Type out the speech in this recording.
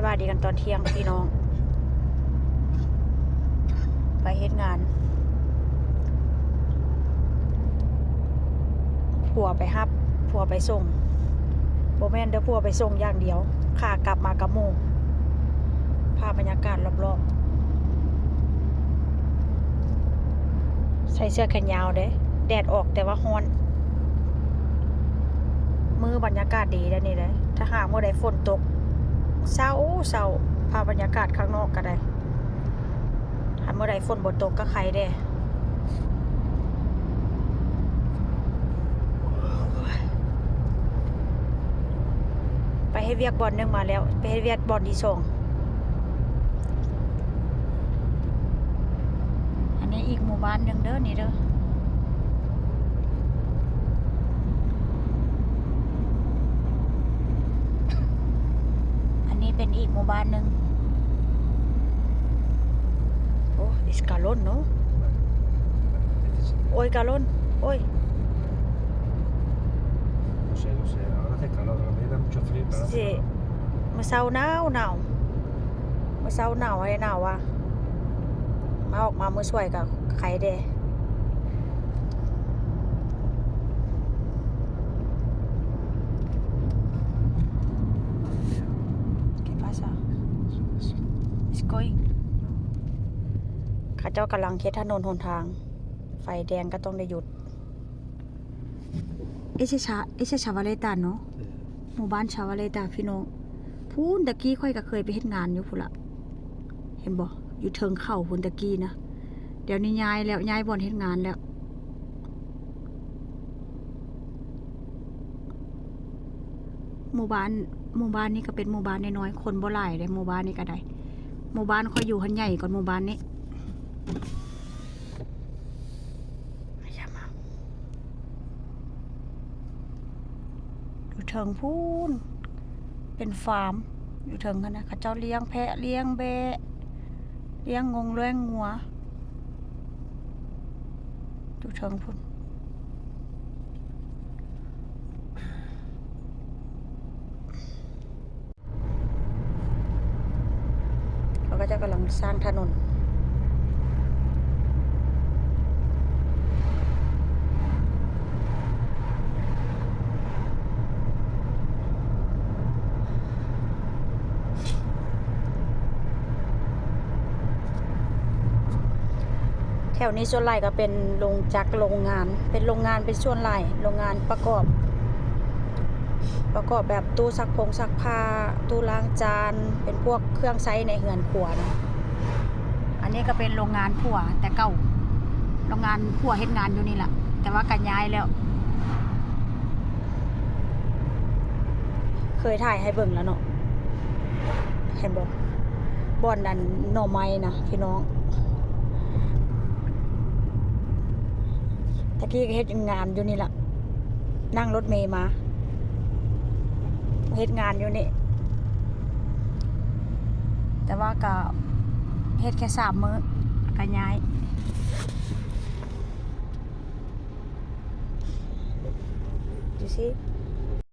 บายดีกันตอนเที่ยงพี่น้องไปเฮ็ดงานผัวไปฮับผัวไปส่งบ่แม่นเด้อผัวไปส่งอย่างเดียวขากลับมากับหมู่ภาพบรรยากาศรอบๆใส่เสื้อแขนยาวเด้แดดออกแต่ว่าร้อนมื้อบรรยากาศดีแล้วนี่เด้ถ้าหากเมื่อใดฝนตกเศร้าภาพบรรยากาศข้างนอกก็ได้ถ้าเมื่อใดฝนบ่ตกก็ใครเด้ไปให้เวียกบอลนึงมาแล้วไปให้เวียกบอลที่2อันนี้อีกหมู่บ้านนึงเด้อนี่เด้ออันนี้เป็นอีกหมู่บ้านนึงโอ้อิสกาลอนเนาะโอ้ยกาลอนโอ้ยNo sé, ahora hace calor, a la mañana mucho frío, pero ahora hace สิ calor. มื้อเช้าหนาวมื้อเช้าหนาวให้หนาวว่ะมาออกมามื้อสวยกับใครเด้¿Qué pasa? It's going ข้าเจ้ากำลังเฮ็ดถนนหนทางไฟแดงก็ต้องได้หยุดเอเชชาวาเลตาเนาะหมู่บ้านชาวาเลตาพี่น้องพูนตะกี้ค่อยก็เคยไปเฮ็ดงานอยู่พุ่นละเห็นบ่อยู่เทิงเขาพุ่นตะกี้นะเดี๋ยวนี้ย้ายแล้วย้ายบ่อนเฮ็ดงานแล้วหมู่บ้านนี้ก็เป็นหมู่บ้านน้อยๆคนบ่หลายเด้หมู่บ้านนี้ก็ได้หมู่บ้านค่อยอยู่หันใหญ่กว่าหมู่บ้านนี้อยู่เทิงพูนเป็นฟาร์มอยู่เทิงกันนะเขาเจ้าเลี้ยงแพะเลี้ยงแบะเลี้ยงงงเลี้ยงงัวอยู่เทิงพูนเขาก็จะกำลังสร้างถนนแถวนี้ส่วนใหญ่ก็เป็นโรงจักรโรงงานเป็นโรงงานเป็นส่วนใหญ่โรงงานประกอบแบบตู้ซักผ้าตู้ล้างจานเป็นพวกเครื่องใช้ในเรือนครัวนะอันนี้ก็เป็นโรงงานผัวแต่เก่าโรงงานผัวเฮ็ดงานอยู่นี่แหละแต่ว่ากันย้ายแล้วเคยถ่ายให้เบิ่งแล้วเนาะเห็นบ่บ่อนนั้นหน่อไม้นะพี่น้องตะกี้ก็เฮ็ดงานอยู่นี่ล่ะนั่งรถเมล์มาเฮ็ดงานอยู่นี่แต่ว่าก็เฮ็ดแค่3 มื้อก็ย้ายดูสิ